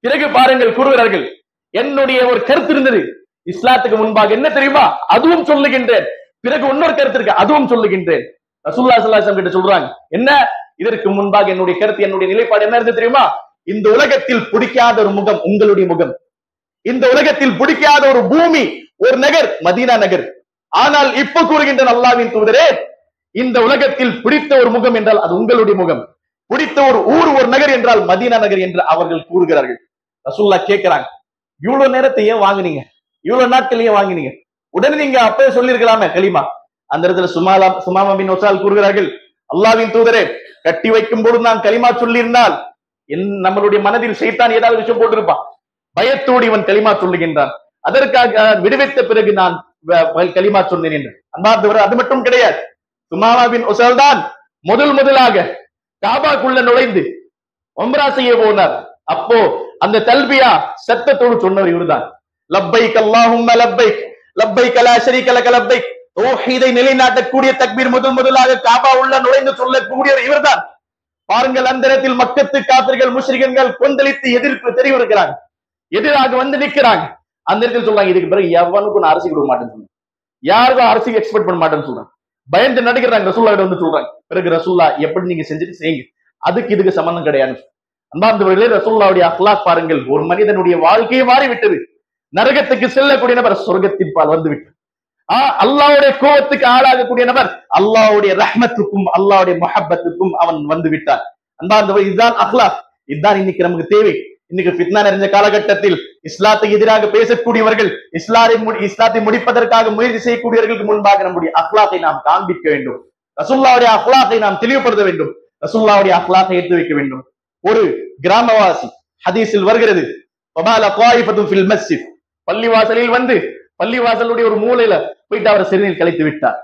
பிறகு பாருங்கள், கூறுகிறார்கள், என்னுடைய ஒரு கருத்து இருந்தது இஸ்லாத்துக்கு முன்பாக, என்ன தெரியுமா, அதுவும் சொல்லுகின்றேன், பிறகு இன்னொரு கருத்து இருக்கு, அதுவும் சொல்லுகின்றேன். ரசூலுல்லாஹி ஸல்லல்லாஹு அலைஹி வஸல்லம் கிட்ட சொல்றாங்க, என்ன, இதற்கு முன்பாக என்னுடைய கருத்து, என்னுடைய நிலைப்பாடு என்ன இருந்து தெரியுமா, இந்த உலகத்தில் பிடிக்காத ஒரு முகம் உங்களுடைய முகம், இந்த உலகத்தில் பிடிக்காத ஒரு பூமி, ஒரு நகர் மதீனா நகர். ஆனால் இப்ப கூறுகின்ற அல்லாஹ்வின் தூதரே, இந்த உலகத்தில் பிடித்த ஒரு முகம் என்றால் அது உங்களுடைய முகம், பிடித்த ஒரு ஊர், ஒரு நகர் என்றால் மதீனா நகர் என்று அவர்கள் கூறுகிறார்கள். ரசூலுல்லாஹ் கேட்கிறாங்க, இவ்வளவு நேரத்தை ஏன் வாங்குனீங்க, இவ்வளவு நாட்கள் ஏன் வாங்கினீங்க, உடனே நீங்க அப்பவே சொல்லிருக்கலாமே கலிமா. அந்த இடத்துல சுமாமா பின் ஒசால் கூறுகிறார்கள், அல்லாஹ்வின் தூதரே, கட்டி வைக்கும் போது நான் கலிமா சொல்லியிருந்தால் நம்மளுடைய மனதில் ஷைத்தான் ஏதாவது விஷயம் போட்டிருப்பான், பயத்தோடு இவன் கலிமா சொல்லுகின்றான், அதற்காக விடுவித்த பிறகு நான் கலிமா சொன்னேன் என்று. அன்பார்ந்தவர், அது மட்டும் கிடையாது, சுமாமா பின் ஒசால் தான் முதலாக காபாக்குள்ள நுழைந்து உம்ரா செய்ய போனார். அப்போ அந்த தல்பியா சத்தத்தோடு சொன்னவர் இவர்தான். லப்பைக் அல்லாஹும்ம லப்பைக் லப்பைக் லா ஷரீக லக லப்பைக். தௌஹீதை நிலைநாட்டக்கூடிய தக்பீர் முதலாக காபா உள்ள நுழைந்து சொல்லக்கூடியவர் இவர்தான். பாருங்கள், அந்த இடத்தில் மக்கத்து காபிர்கள் முஷ்ரிகீன்கள் கொந்தளித்து எதிர்ப்பு தெரிவிக்கிறாங்க, எதிராக வந்து நிற்கிறாங்க. அந்த இடத்தில் சொல்றாங்க, இதுக்கு பிறகு எவனுக்கும் நான் அரசு கொடுக்க மாட்டேன்னு சொல்றேன், யாருக்கும் அரசுக்கு எக்ஸ்பெக்ட் பண்ண மாட்டேன்னு சொல்றாங்க. பயந்து நடிக்கிறாங்க. ரசூல்லா கிட்ட வந்து சொல்றாங்க. பிறகு ரசூல்லா எப்படி நீங்க செஞ்சுட்டு செய்யுங்க, அதுக்கு இதுக்கு சம்பந்தம் கிடையாது. அன்பார்ந்தவர்களே, ரசூலுல்லாஹ்வுடைய அக்லாக் பாருங்கள். ஒரு மனிதனுடைய வாழ்க்கையை மாறி விட்டது. நரகத்துக்கு செல்லக்கூடிய நபர் சொர்க்கத்தின் பால் வந்து விட்டு, அல்லாஹ்வுடைய கோபத்துக்கு ஆளாகக்கூடிய நபர் அல்லாஹ்வுடைய ரஹ்மத்துக்கும் அல்லாஹ்வுடைய முஹப்பத்துக்கும் அவன் வந்து விட்டான். அன்பார்ந்தவர்களே, இதுதான் அக்லாக். இதுதான் இன்னைக்கு நமக்கு தேவை. இன்னைக்கு ஃபித்னா நிறைந்த காலகட்டத்தில் இஸ்லாத்துக்கு எதிராக பேசக்கூடியவர்கள், இஸ்லாத்தை முடிப்பதற்காக முயற்சி செய்யக்கூடியவர்களுக்கு முன்பாக நம்முடைய அக்லாக்கை நாம் காண்பிக்க வேண்டும். ரசூலுல்லாஹ்வுடைய அக்லாக்கை நாம் தெளிவுபடுத்த வேண்டும். ரசூலுல்லாஹ்வுடைய அக்லாக்கை எடுத்து வைக்க வேண்டும். ஒரு கிராமவாசி, ஹதீஸில் வருகிறது, வபால த்வாயிஃபத்துன் ஃபில் மஸ்ஜித், பள்ளிவாசலில் வந்து பள்ளிவாசலுடைய ஒரு மூலையில போயிட்டு அவர் சிறுநீர் கழித்து விட்டார்.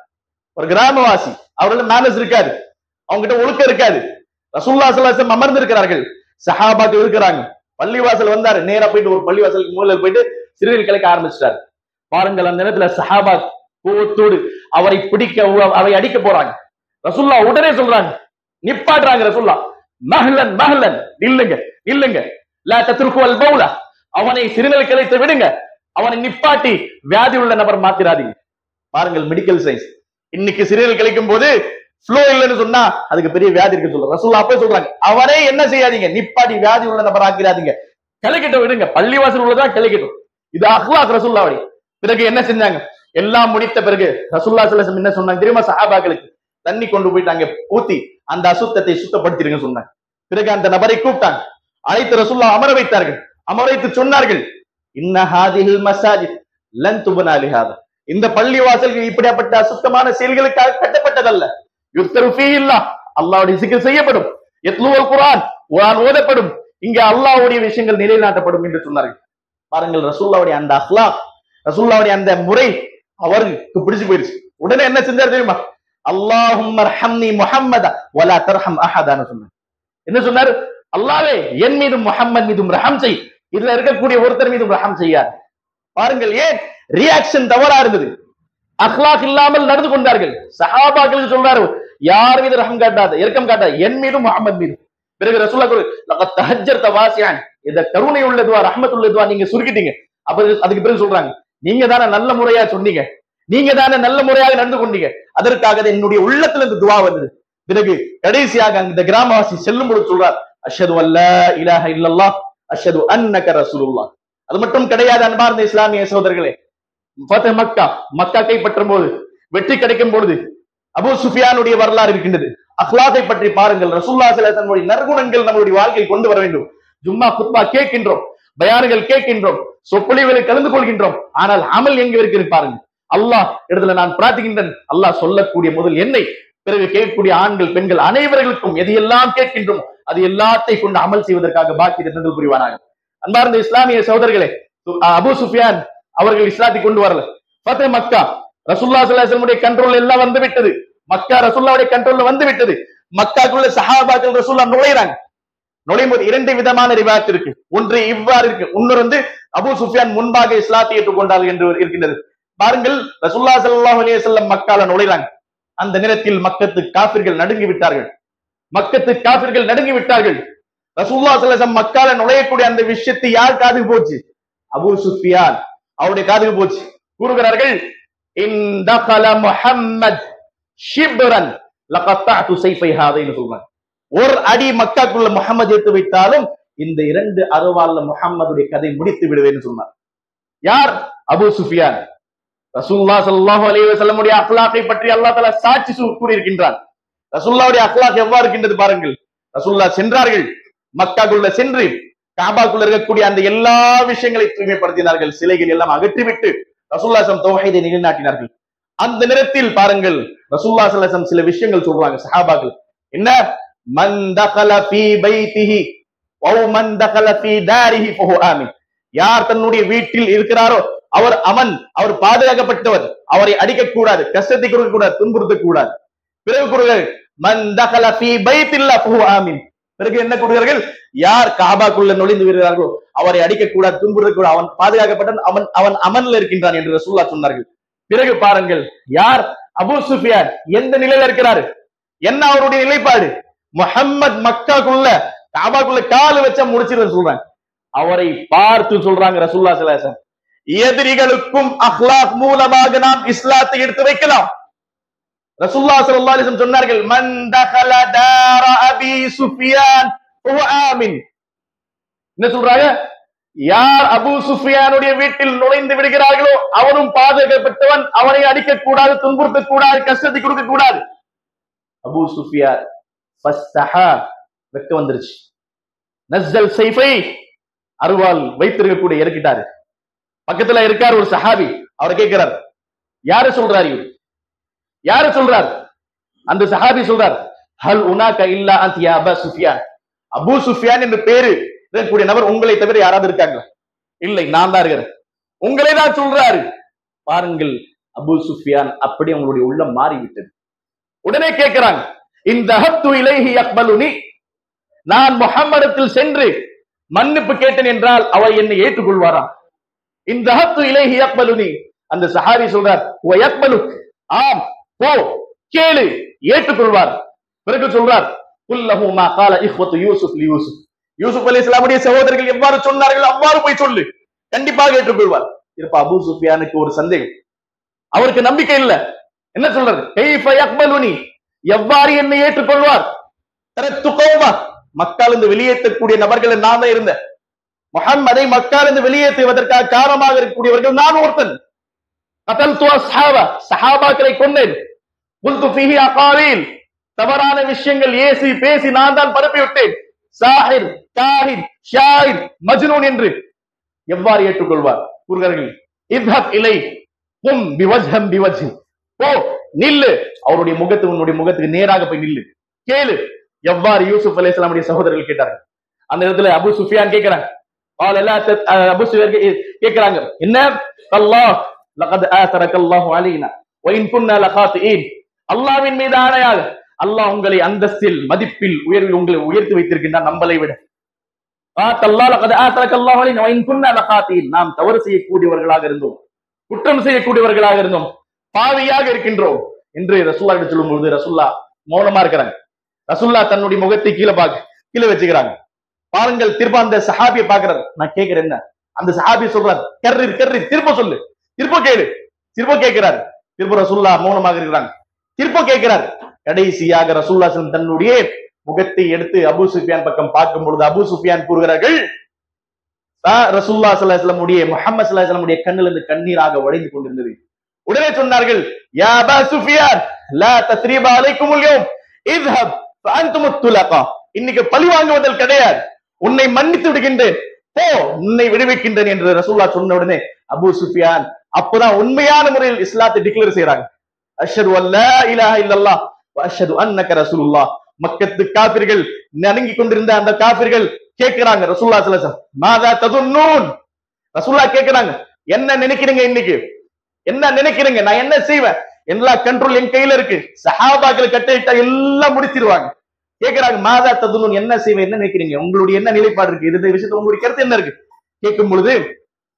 ஒரு கிராமவாசி, அவர்கள் மேனஸ் இருக்காது, அவங்க கிட்ட ஒழுக்கம் இருக்காது. ரசூலுல்லாஹி ஸல்லல்லாஹு அலைஹி வஸல்லம் அமர்ந்து இருக்கிறார்கள், சஹாபாக்கள் இருக்கிறாங்க. பள்ளிவாசல் வந்தாரு, நேரா போயிட்டு ஒரு பள்ளிவாசலுக்கு மூலையில் போயிட்டு சிறுநீர் கழிக்க ஆரம்பிச்சிட்டார். பாருங்கள், அந்த நேரத்துல சஹாபா கோவத்தோடு அவரை பிடிக்க, அவை அடிக்க போறாங்க. ரசூலுல்லாஹ் உடனே சொல்றாங்க, நிப்பாட்டுறாங்க. ரசூலுல்லாஹ், மஹ்லன் மஹ்லன், நில்லுங்க நில்லுங்க, லா தத்ருக்கு அல் பௌல, அவனை சிறுநீர் கழித்து விடுங்க, அவனை நிப்பாட்டி வியாதி உள்ள நபர் மாத்திராதீங்க. பாருங்கள், மெடிக்கல் சயின்ஸ். இன்னைக்கு சிறுநீர் கழிக்கும் போது ஃப்ளோ இல்லைன்னு சொன்னா அதுக்கு பெரிய வியாதி இருக்கு சொல்றாங்க. ரசூலுல்லாஹ் அப்பவே சொல்றாங்க, அவனே என்ன செய்யாதீங்க, நிப்பாட்டி வியாதி உள்ள நபர் ஆக்கிறாதீங்க, கிளக்கிட்ட விடுங்க, பள்ளிவாசல் உள்ளதான் கிளக்கிட்டும். இது அக்லாக் ரசூலுல்லாஹ்வுடைய. பிறகு என்ன செஞ்சாங்க, எல்லாம் முடித்த பிறகு ரசூலுல்லாஹி ஸல்லல்லாஹு அலைஹி வஸல்லம் என்ன சொன்னாங்க தெரியுமா? சஹாபாக்களுக்கு தண்ணி கொண்டு போயிட்டு அங்க ஊத்தி அந்த அசுத்தத்தை சுத்தப்படுத்திடுங்க சொன்னாங்க. பிறகு அந்த நபரை கூப்பிட்டாங்க, அழைத்து ரசூலுல்லாஹ் அமர வைத்தார்கள். அமர வைத்து சொன்னார்கள், இன்ன ஹாதிஹில் மஸாஜித் லன் துபனா லிஹாதா, இந்த பள்ளிவாசல்கள் இப்படிப்பட்ட அசுத்தமான செயல்களுக்காக கட்டப்பட்டதல்ல. யுக்தரு ஃபீஹில்லாஹ், அல்லாஹ்வுடைய ஸிக்ர் செய்யப்படும், யத்லுல் குர்ஆன், குர்ஆன் ஓதப்படும், இங்க அல்லாஹ்வுடைய விஷயங்கள் நிலைநாட்டப்படும் என்று சொன்னார்கள். பாருங்கள், ரசூலுல்லாஹ்வுடைய அந்த அக்லாக், ரசூலுல்லாஹ்வுடைய அந்த முறை அவருக்கு பிடிச்சு போயிடுச்சு. உடனே என்ன செஞ்சார் தெரியுமா? அல்லாஹும்ம ரஹம்னி முஹம்மத வலா தர்ஹம் அஹதான்னு சொன்னார். என்ன சொன்னார்? அல்லாஹ்வே, என் மீதும் முஹம்மது மீதும் ரஹம் செய், இதுல இருக்கக்கூடிய ஒருத்தர் மீதும் ரஹம் செய்யார். பாருங்கள், ஏன் ரியாக்ஷன் தவறா இருந்தது, அக்லாக் இல்லாமல் நடந்து கொண்டார்கள். சஹாபாக்களுக்கு சொல்றாரு, யார் மீது ரஹம் காட்டாத, இரக்கம் காட்டாத, என் மீதும் முஹம்மது மீதும். பிறகு ரசூலுல்லாஹ் லகத் தஹஜ்ஜர்த வாசியான், இந்த கருணை உள்ள துஆ, ரஹ்மத் உள்ள துஆ நீங்க சுருக்கிட்டீங்க. அப்ப அதுக்கு பிறகு சொல்றாங்க, நீங்க தானே நல்ல முறையா சொன்னீங்க, நீங்க தானே நல்ல முறையாக நடந்து கொண்டீங்க, அதற்காக என்னுடைய உள்ளத்துல இந்த துஆ வந்தது. பிறகு கடைசியாக இந்த கிராமவாசி செல்லும் பொழுது சொல்றார், அஷ்ஹது அல்லா இலாஹ இல்லல்லாஹ் அஷ்ஹது அன்னக ரசூலுல்லாஹ். அது மட்டும் கிடையாது அன்பார்ந்த இஸ்லாமிய சகோதரர்களே, ஃபத்ஹ் மக்கா, மக்கா கைப்பற்றும் போது, வெற்றி கிடைக்கும் பொழுது அபூ சுஃபியானுடைய வரலாறு இருக்கின்றது. அக்லாக்கை பற்றி பாருங்கள். ரசூலுல்லாஹி ஸல்லல்லாஹு அலைஹி வஸல்லம் நற்குணங்கள் நம்முடைய வாழ்க்கையில் கொண்டு வர வேண்டும். ஜும்மா குத்பா கேட்கின்றோம், பயான்கள் கேட்கின்றோம், சொற்பொழிவுகளை கலந்து கொள்கின்றோம், ஆனால் அமல் எங்க இருக்கு பாருங்க. அல்லாஹ் இடத்துல நான் பிரார்த்திக்கின்றேன், அல்லாஹ் சொல்லக்கூடிய முதல் என்னை, பிறகு கேட்கக்கூடிய ஆண்கள் பெண்கள் அனைவர்களுக்கும் எதையெல்லாம் கேட்கின்றோம் அது எல்லாத்தை கொண்டு அமல் செய்வதற்காக பாக்கியத்தை தந்து புரிவானாக. அன்பார்ந்த இஸ்லாமிய சகோதரர்களே, அபூ சுஃபியான் அவர்கள் இஸ்லாத்தை கொண்டு வரல. ஃபத்ஹ் மக்கா ரசூலுல்லாஹி ஸல்லல்லாஹு அலைஹி வஸல்லம் கண்ட்ரோல் எல்லாம் வந்து விட்டது. மக்கா ரசூலுல்லாஹ்வுடைய கண்ட்ரோல்ல வந்து விட்டது. மக்காக்குள்ள சஹாபாக்கள் ரசூலுல்லாஹ் நுழைறாங்க. நுழையும் போது இரண்டு விதமான ரிவாயத் இருக்கு. ஒன்று இவ்வாறு இருக்கு, இன்னொரு அபூ சுஃபியான் முன்பாக இஸ்லாத்தை ஏற்றுக்கொண்டார்கள் என்று இருக்கின்றது. பாருங்கள், ரசூலுல்லாஹி ஸல்லல்லாஹு அலைஹி வஸல்லம் மக்கால நுழைறாங்க. அந்த நேரத்தில் மக்கத்து காபிர்கள் நடுங்கி விட்டார்கள். மக்கத்து காபிர்கள் நடுங்கி விட்டார்கள். ரசூலுல்லாஹி ஸல்லல்லாஹு அலைஹி வஸல்லம் மக்கால நுழையக்கூடிய அந்த விஷயத்தை யார் காதுக்கு போச்சு? அபூ சுஃபியான் அவருடைய காதுக்கு போச்சு. கூறுகிறார்கள், இன் தகல முஹம்மத் ஷிப்ரன் லகத்தஅது ஸைஃபை ஹாதைன்னு சொல்றாங்க. ஒரு அடி மக்காக்குள்ள முஹம்மது எடுத்து வைத்தாலும் இந்த இரண்டு அருவாள்ல முஹம்மதுடைய கதை முடித்து விடுவேன்னு சொன்னார். யார்? அபூ சுஃபியான். ரசூலுல்லாஹி ஸல்லல்லாஹு அலைஹி வஸல்லம் உடைய அக்லாக்கை பற்றி அல்லாஹ் தஆலா சாட்சி கூறியிருக்கின்றான். ரசூலுல்லாஹ்வுடைய அக்லாக் எவ்வாறு இருக்கின்றது பாருங்கள். ரசூலுல்லாஹ் சென்றார்கள், மக்காக்குள்ள சென்று காபாக்குள்ள இருக்கக்கூடிய அந்த எல்லா விஷயங்களை தூய்மைப்படுத்தினார்கள், சிலைகள் எல்லாம் அகற்றிவிட்டு ரசூலுல்லாஹி ஸல்லல்லாஹு தௌஹீதை நிலைநாட்டினார்கள். அந்த நேரத்தில் பாருங்கள், ரசூலுல்லாஹி ஸல்லல்லாஹு அலைஹி சில விஷயங்கள் சொல்றாங்க சஹாபாக்கள். என்ன? மன் தகல ஃபீ பைத்திஹி வ மன் தகல ஃபீ தாரிஹி ஃபஹு ஆமின். யார் தன்னுடைய வீட்டில் இருக்கிறாரோ அவர் பாதுகாக்கப்பட்டவர், அவரை அடிக்க கூடாது, கஷ்டத்தை கொடுக்க கூடாது, துன்புறுத்த கூடாது. பிறகு கூறுகிறார், மன் தகல ஃபீ பைத்தில்லாஹ் ஃபஹு ஆமின். பிறகு என்ன கூறுகிறார்கள், யார் காபாக்குள்ள நுழைந்து வருகிறார்களோ அவரை அடிக்கக்கூடாது, துன்புறுத்தக்கூடாது, அவன் பாதுகாக்கப்பட்ட அவன் அமன்ல இருக்கின்றான் என்று ரசூலுல்லாஹ் சொன்னார்கள். பிறகு பாருங்கள், யார் அபூ சுஃபியான் எந்த நிலையில இருக்கிறாரு, என்ன அவருடைய நிலைப்பாடு, முஹம்மத் மக்காக்குள்ள காபாக்குள்ள காலு வச்சா முடிச்சிருன்னு சொல்றாங்க. அவரை பார்த்து சொல்றாங்க ரசூலுல்லாஹ் ஸல்லல்லாஹு அலைஹி வஸல்லம், எதிரிகளுக்கும் அக்லாக் மூலமாக நாம் இஸ்லாத்தை எடுத்து வைக்கலாம். ரசூலுல்லாஹ் ஸல்லல்லாஹு அலைஹி வஸல்லம் சொன்னார்கள், மன் தகல தார அபி சுஃபியான் ஃபஹுவ ஆமின். என்ன சொல்றாங்க, யார் அபூ சுஃபியானுடைய வீட்டில் நுழைந்து விடுகிறார்களோ அவனும் பாதுகாக்கப்பட்டவன், அவனை அடிக்க கூடாது, துன்புறுத்த கூடாது, கஷ்டத்தை கொடுக்க கூடாது. அபூ சுஃபியான் ஃபஸ்தஹா, வெக்க வந்துருச்சு. நஸ்ஸல் சைஃபை, அருவாள் வைத்திருக்கக்கூடிய இறக்கிட்டாரு. பக்கத்துல இருக்கார் ஒரு சஹாபி, அவர் கேட்கிறார், யாரு சொல்றாரு, யாரு சொல்றார்? அந்த சஹாபி சொல்றார், ஹல் உனாக இல்லா அன்த யா அபூ சுஃபியான். அபூ சுஃபியான் என்று பேரு இருக்கக்கூடிய நபர் உங்களை தவிர யாராவது இருக்காங்களா? இல்லை, நான் தான் இருக்கிறேன். உங்களை தான் சொல்றாரு. பாருங்கள், அபூ சுஃபியான் அப்படி உங்களுடைய உள்ளம் மாறிவிட்டது. உடனே கேட்கிறாங்க, இந்த ஹத்து இலைஹி யக்பலுனி, நான் முஹம்மதத்தில் சென்று மன்னிப்பு கேட்டேன் என்றால் அவர் என்னை ஏற்றுக்கொள்வாரா? இந்த ஹத்து இலைஹி யக்பலுனி. அந்த சஹாபி சொல்றார், வ யக்பலுக், ஆம், போ, கேளு, ஏற்றுக்கொள்வார். பிறகு சொல்றார், குல்லஹு மா கால இஹ்வத்து யூசுப் லி யூசுப். யூசுப் அலைஹிஸ்ஸலாமுடைய சகோதரர்கள் எவ்வாறு சொன்னார்கள் அவ்வாறு போய் சொல்லு, கண்டிப்பாக ஏற்றுக்கொள்வார். இப்ப அபூ சுஃபியானுக்கு ஒரு சந்தேகம், அவருக்கு நம்பிக்கை இல்ல. என்ன சொல்றது, கைஃப யக்பலுனி, எவ்வாறு என்னை ஏற்றுக்கொள்வார்? தரத்து கௌமா, மக்காலிருந்து வெளியேற்றக்கூடிய நபர்கள் நான் தான் இருந்தேன். முஹம்மதை மக்காலிருந்து வெளியேற்றுவதற்காக காரணமாக இருக்கக்கூடியவர்கள் நான் ஒருத்தன். கதல்து அஸ்ஹாபா, சஹாபாக்களை கொண்டேன். குல்து ஃபீஹி அகாலீல், தவறான விஷயங்கள் ஏசி பேசி நான் தான் பரப்பி விட்டேன். சாஹிர், காஹின், ஷாயிர், மஜ்னூன் என்று எவ்வாறு ஏற்றுக்கொள்வார்? கூறுகிறார்கள், இத்ஹப் இலை கும் பிவஜ்ஹம் பிவஜ்ஹி, போ, நில்லு, அவருடைய முகத்துக்கு உன்னுடைய முகத்துக்கு நேராக போய் நில்லு, கேளு. எவ்வாறு யூசுப் அலைஹிஸ்ஸலாமுடைய சகோதரர்கள் கேட்டார்கள். அந்த இடத்துல அபூ சுஃபியான் கேட்கிறாங்க, அபூ சுஃபியான் கேட்கிறாங்க, என்ன, அல்லாஹ் லகத் ஆஸரக அல்லாஹு அலைனா வ இன் குன்னா லகாத்திஈன், அல்லாஹ்வின் மீது ஆணையாக அல்லாஹ் உங்களை அந்தஸ்தில், மதிப்பில், உயர்வில் உங்களை உயர்த்தி வைத்திருக்கின்றான் நம்மளை விட. நாம் தவறு செய்யக்கூடியவர்களாக இருந்தோம், குற்றம் செய்யக்கூடியவர்களாக இருந்தோம், பாவியாக இருக்கின்றோம் என்று ரசூல்லா கிட்ட சொல்லும் பொழுது ரசூல்லா மௌனமா இருக்கிறாங்க. ரசூல்லா தன்னுடைய முகத்தை கீழே வச்சுக்கிறாங்க. பாருங்கள், திரும்ப அந்த சஹாபியை பாக்குறாரு. நான் கேட்கிறேன் என்ன? அந்த சஹாபி சொல்றாரு, கர்ரி, திரும்ப சொல்லு, திரும்ப கேளு. திரும்ப கேட்கிறாரு. திரும்ப ரசூல்லா மௌனமாக இருக்கிறாங்க. திரும்ப கேட்கிறார். கடைசியாக ரசூலுல்லாஹி ஸல்லல்லாஹு அலைஹி வஸல்லம் தன்னுடைய முகத்தை எடுத்து அபூ சுஃபியான் பக்கம் பார்க்கும் பொழுது அபூ சுஃபியான் கூறுகிறார்கள், ரசூலுல்லாஹி ஸல்லல்லாஹு அலைஹி வஸல்லம் உடைய, முஹம்மது ஸல்லல்லாஹு அலைஹி வஸல்லம் உடைய கண்ணிலிருந்து கண்ணீராக வடிந்து கொண்டிருந்தது. உடனே சொன்னார்கள், யா அபூ சுஃபியான் லா தஸ்ரீப அலைக்குமுல் யௌம் இذهب فانتم الطلقاء. இன்னைக்கு பழி வாங்குவதல் கிடையாது, உன்னை மன்னித்து விடுகின்றேன், போ, உன்னை விடுவிக்கின்றேன் என்று ரசூலுல்லாஹ் சொன்ன உடனே அபூ சுஃபியான் அப்பதான் உண்மையான முறையில் இஸ்லாத்தை டிக்ளேர் செய்றாங்க. அஷ்ஹது அல்லா இலாஹ இல்லல்லாஹ் வ அஷ்ஹது அன்னக ரசூலுல்லாஹ். மக்கத்து காபிர்கள், நடுங்கி கொண்டிருந்த அந்த காபிர்கள் கேட்கிறாங்க ரசூலுல்லாஹி ஸல்லல்லாஹு அலைஹி வஸல்லம், மாதா ததுன்னூன். ரசூலுல்லாஹ் கேட்கிறாங்க, என்ன நினைக்கிறீங்க, இன்னைக்கு என்ன நினைக்கிறீங்க, நான் என்ன செய்வேன், எல்லா கண்ட்ரோல் என் கையில இருக்கு, சஹாபாக்கள் கட்டளையிட்டா எல்லாம் முடிச்சிருவாங்க. கேட்கிறாங்க, மாதா ததுன்னூன், என்ன செய்வேன், என்ன நினைக்கிறீங்க, உங்களுடைய என்ன நிலைப்பாடு இருக்கு, இந்த விஷயத்துல உங்களுடைய கருத்து என்ன இருக்கு? கேட்கும் பொழுது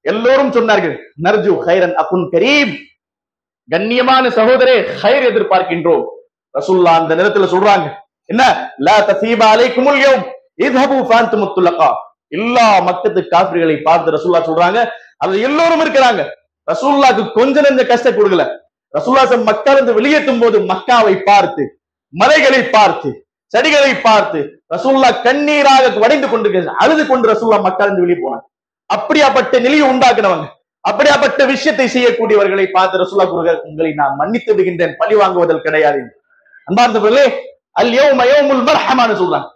எல்லோரும் சொன்னார்கள், நர்ஜு கைரன் அகுன் கரீம், கண்ணியமான சகோதரே, கைர் எதிர்பார்க்கின்றோம். ரசூலுல்லாஹ் அந்த நேரத்துல சொல்றாங்க, என்ன, லா தஸீப அலைக்குமுல் யௌம் இذهبوا فانتم الطلقاء. எல்லா மக்கத்து காஃபிர்களை பார்த்து ரசூலுல்லாஹ் சொல்றாங்க, அது எல்லோரும் இருக்கிறாங்க. ரசூலுல்லாஹ்க்கு கொஞ்சம் நெஞ்ச கஷ்டம் கொடுக்கல. ரசூலுல்லாஹ் மக்கால இருந்து வெளியேற்றும் போது மக்காவை பார்த்து, மலைகளை பார்த்து, செடிகளை பார்த்து ரசூலுல்லாஹ் கண்ணீராக வடிந்து கொண்டு அழுது கொண்டு ரசூலுல்லாஹ் மக்கால இருந்து வெளியே போனாங்க. அப்படியாப்பட்ட நிலையை உண்டாக்குனவங்க, அப்படியாப்பட்ட விஷயத்தை செய்யக்கூடியவர்களை பார்த்து ரசூலுல்லாஹ் கூறுகிறார், உங்களை நான் மன்னித்து விடுகின்றேன், பழி வாங்குவதல் கிடையாது. அன்பார்ந்தவர்களே, அல் யௌம யௌமுல் மர்ஹமான்னு சொல்றாங்க.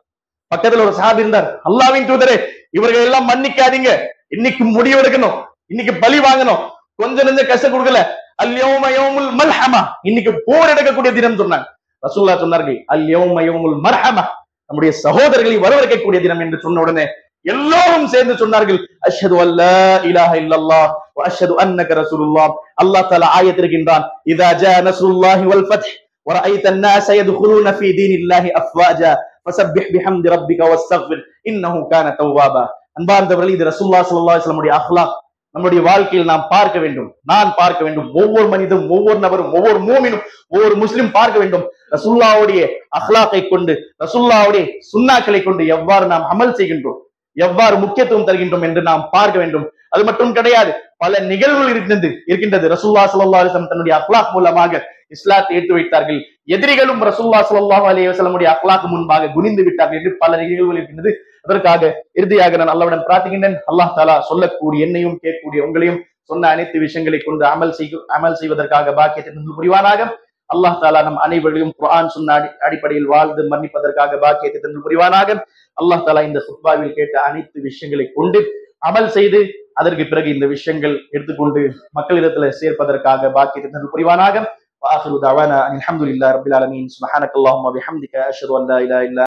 பக்கத்துல ஒரு சஹாபி இருந்தார், அல்லாஹ்வின் தூதரே, இவர்கள் எல்லாம் மன்னிக்காதீங்க, இன்னைக்கு முடிவெடுக்கணும், இன்னைக்கு பழி வாங்கணும், கொஞ்சம் நெஞ்ச கஷ்டம் கொடுக்கல, அல் யௌம யௌமுல் மல்ஹமா, இன்னைக்கு போர் எடுக்கக்கூடிய தினம் சொன்னாங்க. ரசூலுல்லாஹ் சொன்னார்கள், அல் யௌம யௌமுல் மர்ஹமா, நம்முடைய சகோதரர்களை வரவேற்கக்கூடிய தினம் என்று சொன்ன உடனே எல்லோரும் சேர்ந்து சொன்னார்கள், அஷ்ஹது அல்லா இலாஹ இல்லல்லாஹ் வ அஷ்ஹது அன்னக ரசூலுல்லாஹ். அல்லாஹ் தஆலா ஆயத்திருக்கின்றான், இதா ஜா நஸ்ருல்லாஹி வல் ஃபத்ஹ் வ ரஅய்த அன்-நாஸ யதுகுலூன ஃபீ தீனில்லாஹி அஃவாஜா ஃபஸப்பிஹ் பிஹம்தி ரப்பிக வஸ்தக்ஃபிர் இன்னஹு கான தவ்வாபா. அன்பார்ந்தவர்களே, இது ரசூலுல்லாஹி ஸல்லல்லாஹு அலைஹி வஸல்லம் அக்லாக் நம்முடைய வாழ்க்கையில் நாம் பார்க்க வேண்டும், நான் பார்க்க வேண்டும், ஒவ்வொரு மனிதனும், ஒவ்வொரு நபரும், ஒவ்வொரு மூமினும், ஒவ்வொரு முஸ்லிம் பார்க்க வேண்டும். ரசூலுல்லாஹ்வுடைய அக்லாக்கை கொண்டு, ரசூலுல்லாஹ்வுடைய சுன்னாக்களை கொண்டு எவ்வாறு நாம் அமல் செய்கின்றோம், எவ்வாறு முக்கியத்துவம் தருகின்றோம் என்று நாம் பார்க்க வேண்டும். அது மட்டும் கிடையாது, பல நிகழ்வுகள் இருக்கின்றது. ரசூலுல்லாஹி ஸல்லல்லாஹு அலைஹி வஸல்லம் தன்னுடைய அக்லாக் மூலமாக இஸ்லாத்தை எடுத்து வைத்தார்கள். எதிரிகளும் ரசூலுல்லாஹி ஸல்லல்லாஹு அலைஹி வஸல்லமுடைய அக்லாக் முன்பாக குனிந்து விட்டார்கள் என்று பல நிகழ்வுகள் இருக்கின்றது. அதற்காக இறுதியாக நான் அல்லாஹ்விடம் பிரார்த்திக்கின்றேன், அல்லாஹ் தஆலா சொல்லக்கூடிய என்னையும் கேட்கக்கூடிய உங்களையும் சொன்ன அனைத்து விஷயங்களை கொண்டு அமல் செய்வதற்காக பாக்கியத்தை தந்து புரிவானாக. அல்லாஹ் தஆலா நம் அனைவரையும் குர்ஆன் சுன்னா அடிப்படையில் வாழ்ந்து மன்னிப்பதற்காக பாக்கியத்தை தந்து புரிவானாக. அல்லாஹ் தஆலா இந்த குத்பாவில் கேட்ட அனைத்து விஷயங்களை கொண்டு அமல் செய்து அதற்கு பிறகு இந்த விஷயங்கள் எடுத்துக்கொண்டு மக்களிடத்துல சேர்ப்பதற்காக பாக்கியத்தை தந்து புரிவானாக. وآخر دعوانا أن الحمد لله رب العالمين. سبحانك اللهم وبحمدك أشهد أن لا إله إلا